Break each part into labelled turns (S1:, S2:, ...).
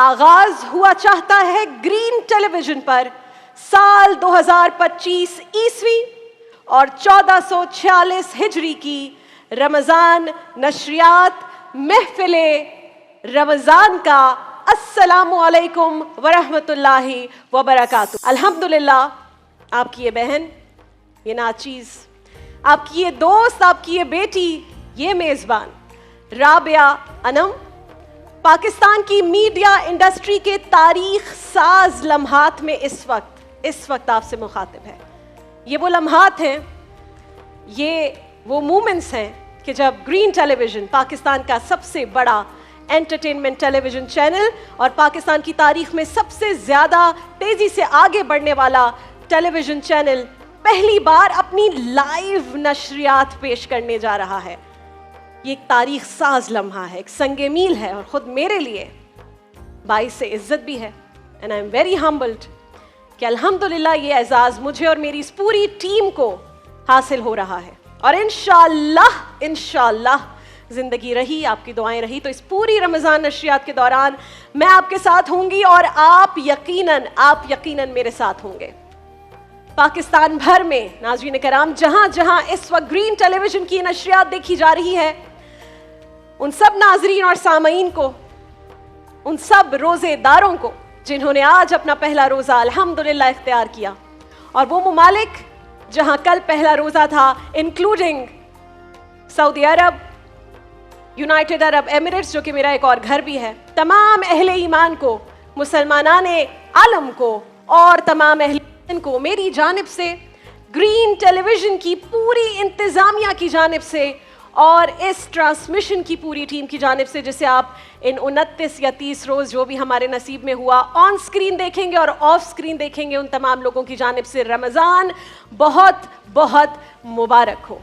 S1: आगाज हुआ चाहता है ग्रीन टेलीविजन पर साल 2025 ईस्वी और 1446 हिजरी की रमजान नशरियात महफिले रमजान का अस्सलामु अलैकुम वरहमतुल्लाहि वबरकातुहू। अल्हम्दुलिल्लाह, आपकी ये बहन, ये नाचीज, आपकी ये दोस्त, आपकी ये बेटी, ये मेजबान राबिया अनम पाकिस्तान की मीडिया इंडस्ट्री के तारीख साज लम्हात में इस वक्त आपसे मुखातिब है। ये वो लम्हात हैं, ये वो मोमेंट्स हैं कि जब ग्रीन टेलीविजन, पाकिस्तान का सबसे बड़ा एंटरटेनमेंट टेलीविजन चैनल और पाकिस्तान की तारीख में सबसे ज्यादा तेजी से आगे बढ़ने वाला टेलीविजन चैनल, पहली बार अपनी लाइव नशरियात पेश करने जा रहा है। ये एक तारीख साज लम्हा है, एक संगे मील है और खुद मेरे लिए बाइस से इज्जत भी है। And I am very humbled कि अल्हम्दुलिल्लाह ये एजाज मुझे और मेरी इस पूरी टीम को हासिल हो रहा है। और इंशाअल्लाह जिंदगी रही, आपकी दुआएं रही, तो इस पूरी रमजान नशरियात के दौरान मैं आपके साथ होंगी और आप यकीनन मेरे साथ होंगे। पाकिस्तान भर में नाज़रीन कराम जहां जहां इस वक्त ग्रीन टेलीविजन की नशरियात देखी जा रही है, उन सब नाजरीन और सामईन को, उन सब रोजेदारों को जिन्होंने आज अपना पहला रोजा अल्हम्दुलिल्लाह इख्तियार किया, और वो मुमालिक जहां कल पहला रोजा था, इंक्लूडिंग सऊदी अरब, यूनाइटेड अरब एमिरेट्स जो कि मेरा एक और घर भी है, तमाम अहले ईमान को, मुसलमानाने आलम को और तमाम अहले को मेरी जानिब से, ग्रीन टेलीविजन की पूरी इंतजामिया की जानिब से और इस ट्रांसमिशन की पूरी टीम की जानिब से, जिसे आप इन 29 या 30 रोज जो भी हमारे नसीब में हुआ ऑन स्क्रीन देखेंगे और ऑफ स्क्रीन देखेंगे, उन तमाम लोगों की जानिब से रमजान बहुत बहुत मुबारक हो।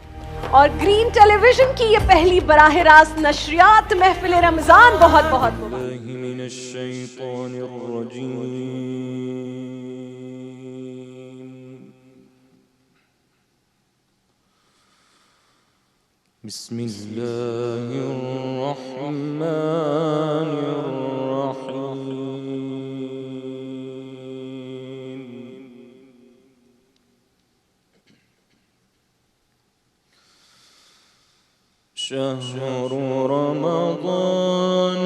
S1: और ग्रीन टेलीविजन की ये पहली बराह रास्त नशरियात महफिल रमजान बहुत बहुत मुबारक।
S2: शहर रमज़ान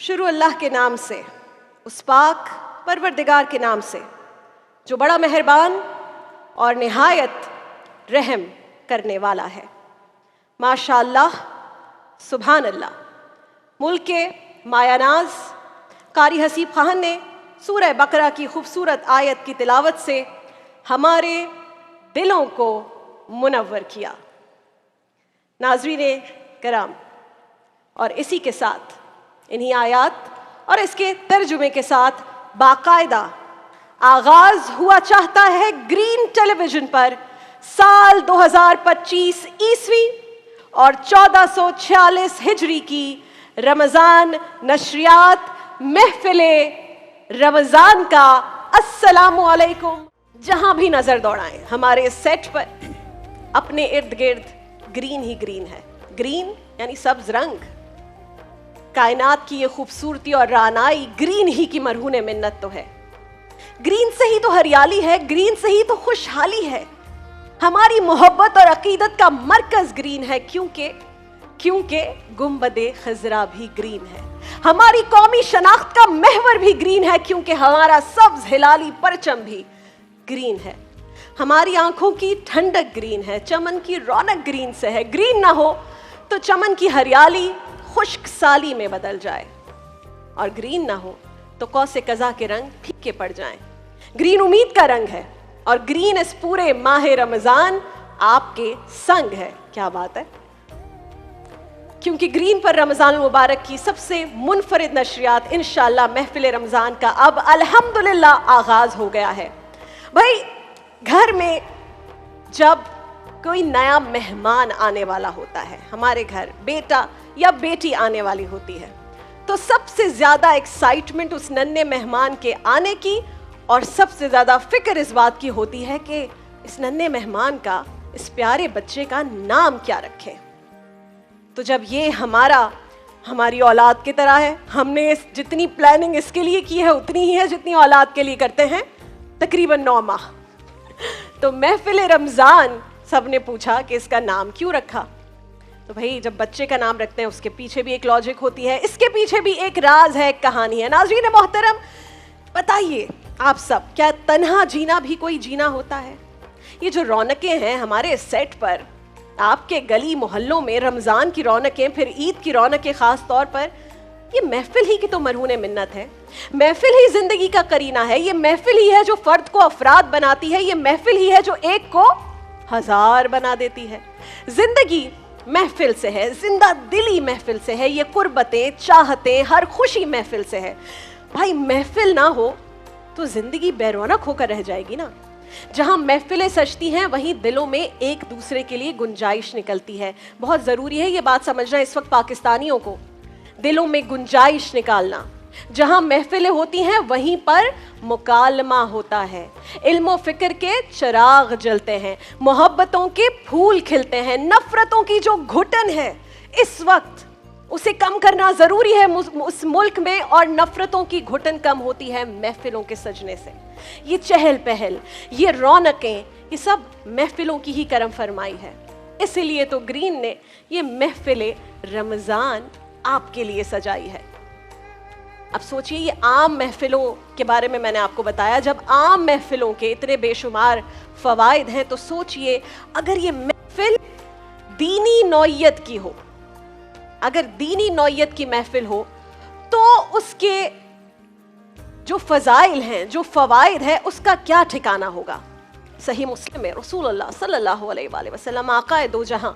S1: शुरू अल्लाह के नाम से, उस पाक परवरदिगार के नाम से जो बड़ा मेहरबान और निहायत रहम करने वाला है। माशाअल्लाह, सुभान अल्लाह। मुल्क के मायानाज कारी हसीब खान ने सूरह बकरा की खूबसूरत आयत की तिलावत से हमारे दिलों को मुनव्वर किया। नाज़रीने कराम, और इसी के साथ इन्हीं आयात और इसके तर्जुमे के साथ बाकायदा आगाज हुआ चाहता है ग्रीन टेलीविजन पर साल 2025 ईस्वी और 1446 हिजरी की रमज़ान नशरियात महफिले रमज़ान का अस्सलामु अलैकुम। जहां भी नजर दौड़ाएं हमारे सेट पर अपने इर्द गिर्द ग्रीन ही ग्रीन है। ग्रीन यानी सब्ज रंग। कायनात की ये खूबसूरती और रानाई ग्रीन ही की मरहून मिन्नत तो है। ग्रीन से ही तो हरियाली है, ग्रीन से ही तो खुशहाली है। हमारी मोहब्बत और अकीदत का मरकज ग्रीन है, क्योंकि गुंबदे खजरा भी ग्रीन है। हमारी कौमी शनाख्त का महवर भी ग्रीन है, क्योंकि हमारा सब्ज हिलाली परचम भी ग्रीन है। हमारी आंखों की ठंडक ग्रीन है, चमन की रौनक ग्रीन से है। ग्रीन ना हो तो चमन की हरियाली खुश्क साली में बदल जाए, और ग्रीन ना हो तो कौसे कज़ा के रंग फीके पड़ जाएं। ग्रीन उम्मीद का रंग है, और ग्रीन इस पूरे माह रमज़ान आपके संग है। क्या बात है, क्योंकि ग्रीन पर रमज़ान मुबारक की सबसे मुनफरिद नशरियात इंशाअल्लाह महफिल रमज़ान का अब अल्हम्दुलिल्लाह आगाज हो गया है। भाई, घर में जब कोई नया मेहमान आने वाला होता है, हमारे घर बेटा या बेटी आने वाली होती है, तो सबसे ज्यादा एक्साइटमेंट उस नन्हे मेहमान के आने की और सबसे ज्यादा फिक्र इस बात की होती है कि इस नन्हे मेहमान का, इस प्यारे बच्चे का नाम क्या रखें। तो जब ये हमारी औलाद की तरह है, हमने जितनी प्लानिंग इसके लिए की है उतनी ही है जितनी औलाद के लिए करते हैं, तकरीबन 9 माह। तो महफिल रमज़ान सबने पूछा कि इसका नाम क्यों रखा। तो भाई जब बच्चे का नाम रखते हैं उसके पीछे भी एक लॉजिक होती है, इसके पीछे भी एक राज है, एक कहानी है। नाज़रीन मोहतरम, बताइए आप सब, क्या तन्हा जीना भी कोई जीना होता है? ये जो रौनकें हैं हमारे सेट पर, आपके गली मोहल्लों में रमज़ान की रौनकें, फिर ईद की रौनकें ख़ास तौर पर, ये महफिल ही की तो मरहून मिन्नत है। महफिल ही जिंदगी का करीना है। ये महफिल ही है जो फर्द को अफराद बनाती है। ये महफिल ही है जो एक को हजार बना देती है। जिंदगी महफिल से है, जिंदा दिली महफिल से है। ये कुर्बतें, चाहतें, हर खुशी महफिल से है। भाई महफिल ना हो तो जिंदगी बेरौनक होकर रह जाएगी ना। जहां महफिलें सजती हैं वहीं दिलों में एक दूसरे के लिए गुंजाइश निकलती है। बहुत जरूरी है ये बात समझना इस वक्त पाकिस्तानियों को, दिलों में गुंजाइश निकालना। जहां महफिलें होती हैं वहीं पर मुकालमा होता है, इल्म फिक्र के चिराग जलते हैं, मोहब्बतों के फूल खिलते हैं। नफरतों की जो घुटन है इस वक्त, उसे कम करना जरूरी है उस मुल्क में, और नफरतों की घुटन कम होती है महफिलों के सजने से। ये चहल पहल, ये रौनकें, ये सब महफिलों की ही करम फरमाई है। इसीलिए तो ग्रीन ने ये महफिले रमजान आपके लिए सजाई है। अब सोचिए, ये आम महफिलों के बारे में मैंने आपको बताया। जब आम महफिलों के इतने बेशुमार फवाइद हैं, तो सोचिए अगर ये महफिल दीनी नौइयत की हो, अगर दीनी नौइयत की महफिल हो, तो उसके जो फजाइल हैं, जो फवाइद है, उसका क्या ठिकाना होगा। सही मुस्लिम में रसूलुल्लाह सल्लल्लाहु अलैहि वसल्लम आक़ाए दो जहां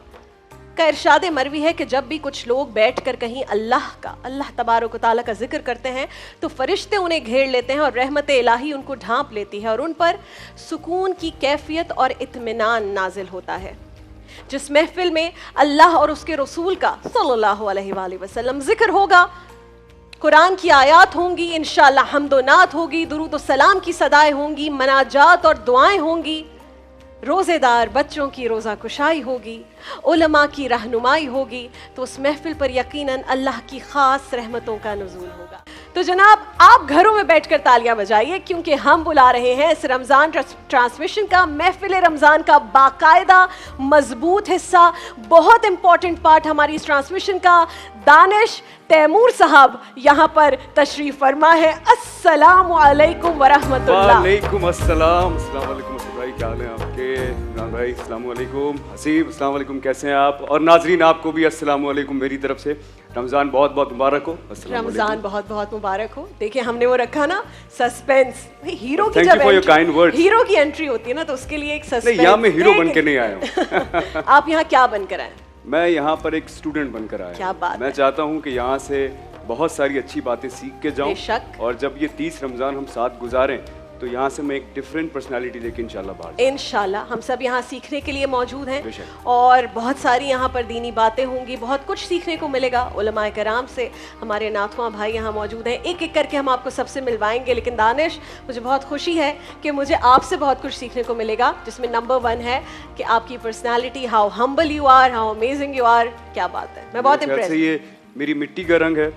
S1: का इरशाद मरवी है कि जब भी कुछ लोग बैठकर कहीं अल्लाह तबारक व तआला का जिक्र करते हैं, तो फरिश्ते उन्हें घेर लेते हैं और रहमत इलाही उनको ढांप लेती है और उन पर सुकून की कैफियत और इत्मीनान नाजिल होता है। जिस महफिल में अल्लाह और उसके रसूल का सल्लल्लाहु अलैहि वसल्लम जिक्र होगा, कुरान की आयात होंगी, इंशाअल्लाह हम्दोनात होगी, दुरूद व सलाम की सदाएं होंगी, मनाजात और दुआएं होंगी, रोज़ेदार बच्चों की रोज़ा कुशाई होगी, उलमा की रहनुमाई होगी, तो उस महफिल पर यकीनन अल्लाह की ख़ास रहमतों का नुज़ूल होगा। तो जनाब, आप घरों में बैठकर तालियां बजाइए, क्योंकि हम बुला रहे हैं इस रमज़ान ट्रांसमिशन का, महफिल रमज़ान का बाकायदा मजबूत हिस्सा, बहुत इंपॉर्टेंट पार्ट हमारी इस ट्रांसमिशन का। दानिश तैमूर साहब यहाँ पर तशरीफ फरमा है। अस्सलामु अलैकुम व रहमतुल्लाह।
S3: वालेकुम अस्सलाम। अस्सलाम वालेकुम भाई, क्या हाल है आपके? इमरान भाई अस्सलाम वालेकुम। हसीब अस्सलाम वालेकुम, कैसे हैं आप? और नाजरीन आपको भी अस्सलाम वालेकुम मेरी तरफ से। रमज़ान बहुत बहुत मुबारक हो।
S1: रमज़ान बहुत बहुत मुबारक हो। देखिए हमने वो रखा ना सस्पेंस, हीरो की
S3: जब
S1: हीरो की एंट्री होती है ना, तो उसके लिए एक सस्पेंस।
S3: नहीं, यहाँ मैं हीरो बन के नहीं आया हूँ।
S1: आप यहाँ क्या बनकर आए?
S3: मैं यहाँ पर एक स्टूडेंट बनकर आया।
S1: क्या बात
S3: मैं चाहता हूँ कि यहाँ से बहुत सारी अच्छी बातें सीख के जाऊँ, और जब ये 30 रमज़ान हम साथ गुजारें तो यहाँ से मैं एक डिफरेंट पर्सनालिटी लेके इंशाल्लाह बाहर।
S1: इंशाल्लाह हम सब यहाँ सीखने के लिए मौजूद हैं, और बहुत सारी यहाँ पर दीनी बातें होंगी, बहुत कुछ सीखने को मिलेगा उलमाए कराम से। हमारे नाथुआ भाई यहाँ मौजूद हैं, एक एक करके हम आपको सबसे मिलवाएंगे। लेकिन दानिश, मुझे बहुत खुशी है कि मुझे आपसे बहुत कुछ सीखने को मिलेगा, जिसमें नंबर 1 है कि आपकी personality, how humble you are, how amazing you are. क्या बात है, मैं बहुत इम्प्रेस।
S3: ये मेरी मिट्टी का रंग है,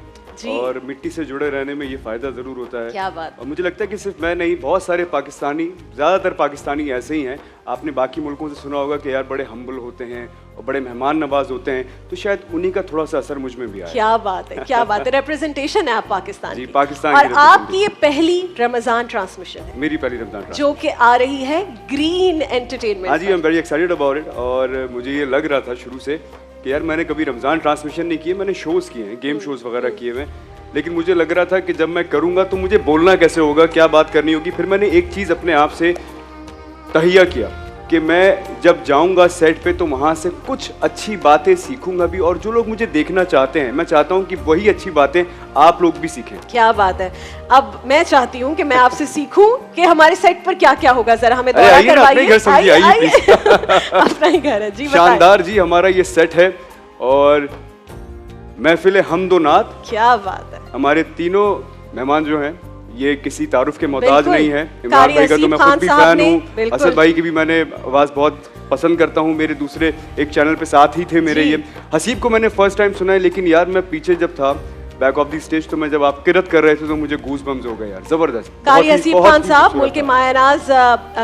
S3: और मिट्टी से जुड़े रहने में ये फायदा जरूर होता है।
S1: क्या बात।
S3: और मुझे लगता है कि सिर्फ मैं नहीं, बहुत सारे पाकिस्तानी, ज़्यादातर पाकिस्तानी ऐसे ही हैं। आपने बाकी मुल्कों से सुना होगा कि यार बड़े हम्बल होते हैं और बड़े मेहमान नवाज होते हैं, तो शायद उन्हीं का थोड़ा सा असर मुझ में भी आया।
S1: क्या बात है, क्या बात है। रिप्रेजेंटेशन है आप पाकिस्तान
S3: जी,
S1: की।
S3: पाकिस्तान
S1: और आपकी ये पहली रमज़ान ट्रांसमिशन है।
S3: मेरी पहली रमज़ान
S1: जो कि आ रही है ग्रीन एंटरटेनमेंट।
S3: हाँ जी, I am very excited about it. और मुझे ये लग रहा था शुरू से कि यार मैंने कभी रमज़ान ट्रांसमिशन नहीं किए, मैंने शोज़ किए हैं, गेम शोज़ वगैरह किए हुए, लेकिन मुझे लग रहा था कि जब मैं करूँगा तो मुझे बोलना कैसे होगा, क्या बात करनी होगी। फिर मैंने एक चीज़ अपने आप से तहिया किया कि मैं जब जाऊँगा सेट पे तो वहाँ से कुछ अच्छी बातें सीखूंगा भी, और जो लोग मुझे देखना चाहते हैं, मैं चाहता हूँ कि वही अच्छी बातें आप लोग भी सीखें।
S1: क्या बात है। अब मैं चाहती हूँ कि मैं आपसे सीखूं कि हमारे सेट पर क्या क्या होगा। जरा हमें दौरा करवाइए। अपना ही घर है जी,
S3: शानदार जी, हमारा ये सेट है और महफिल हम्दोनात।
S1: क्या बात है।
S3: हमारे तीनों मेहमान जो हैं ये किसी तारुफ के मोहताज नहीं है।
S1: इमरान भाई का तो मैं खुद भी फैन हूँ,
S3: असद भाई की भी मैंने आवाज़ बहुत पसंद करता हूँ, मेरे दूसरे एक चैनल पे साथ ही थे मेरे। ये हसीब को मैंने फर्स्ट टाइम सुना है, लेकिन यार मैं पीछे जब था बैक ऑफ द स्टेज, तो मैं जब आप किरत कर रहे थे तो मुझे गूज बम्स हो गए यार, जबरदस्त।
S1: कारी हसीब खान साहब
S3: खूबसूरत
S1: मुल्क
S3: था।
S1: मायनाज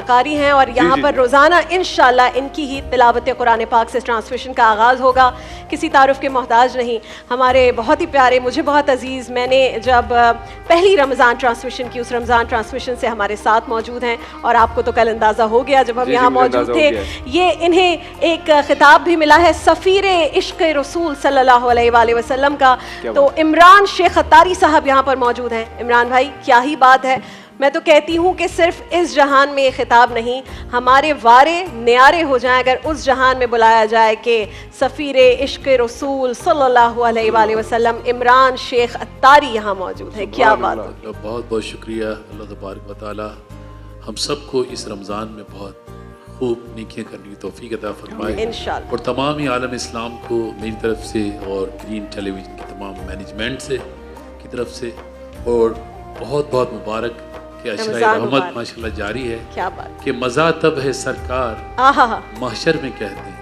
S1: कारी हैं और यहाँ
S3: जी,
S1: पर
S3: जी।
S1: रोज़ाना इंशाल्लाह इनकी ही तिलावत कुरान पाक से ट्रांसमिशन का आगाज़ होगा। किसी तारुफ के मोहताज नहीं, हमारे बहुत ही प्यारे, मुझे बहुत अजीज़, मैंने जब पहली रमज़ान ट्रांसमिशन की, उस रमज़ान ट्रांसमिशन से हमारे साथ मौजूद हैं और आपको तो कल अंदाज़ा हो गया जब हम
S3: जी,
S1: यहाँ
S3: मुझे
S1: मौजूद
S3: अंदाज़ा
S1: थे।
S3: हो गया।
S1: ये इन्हें एक खिताब भी मिला है सफ़ीर इश्क़ रसूल सल्लल्लाहु अलैहि वसल्लम का।
S3: क्या
S1: तो इमरान शेख अत्तारी साहब यहाँ पर मौजूद हैं। इमरान भाई, क्या ही बात है। मैं तो कहती हूँ कि सिर्फ इस जहान में ये खिताब नहीं, हमारे वारे न्यारे हो जाएं अगर उस जहान में बुलाया जाए कि सफ़ीर इश्क़ रसूल सल्लल्लाहु अलैहि वसल्लम इमरान शेख अत्तारी यहाँ मौजूद है। क्या बात है।
S4: बहुत बहुत शुक्रिया। अल्लाह तबारक व तआला हम सबको इस रमज़ान में बहुत खूब नेकियां करने की तौफीक अता फरमाए
S1: इंशाअल्लाह।
S4: और तमाम ही आलम इस्लाम को मेरी तरफ से और ग्रीन टेलीविज़न की तमाम मैनेजमेंट से की तरफ से और बहुत बहुत मुबारक कि अशरा
S1: रमज़ान
S4: रहमत
S1: मुबारक।
S4: माशाल्लाह जारी है
S1: क्या बात।
S4: कि मज़ा तब है सरकार
S1: आहा,
S4: महशर में कहते हैं,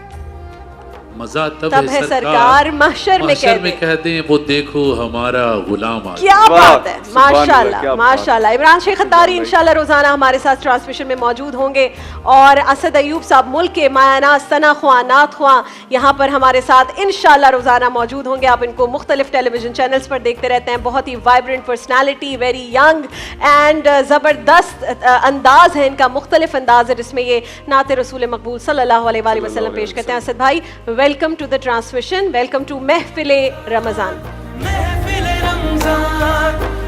S4: मज़ा
S1: तब है सरकार महशर में
S4: कहते हैं वो देखो हमारा गुलाम आ
S1: क्या
S3: वाह,
S1: बात है।
S3: सुभान अल्लाह,
S1: माशाल्लाह
S3: क्या बात।
S1: माशाल्लाह। इमरान शेख अत्तारी इंशाल्लाह रोजाना हमारे साथ ट्रांसमिशन में मौजूद होंगे और असद अयूब साहब मुल्क के मायानाज सना ख्वां नात ख्वां यहाँ पर हमारे साथ इंशाल्लाह रोजाना मौजूद होंगे। आप इनको मुख्तलिफ टेलीविजन चैनल्स पर देखते रहते हैं। बहुत ही vibrant personality, very young and ज़बरदस्त अंदाज है इनका, मुख्तलिफ अंदाज है जिसमें ये नात रसूल मकबूल सल्लल्लाहु अलैहि वसल्लम पेश करते हैं। असद भाई, welcome to the transmission, welcome to महफिल रमज़ान।
S2: महफिल रमज़ान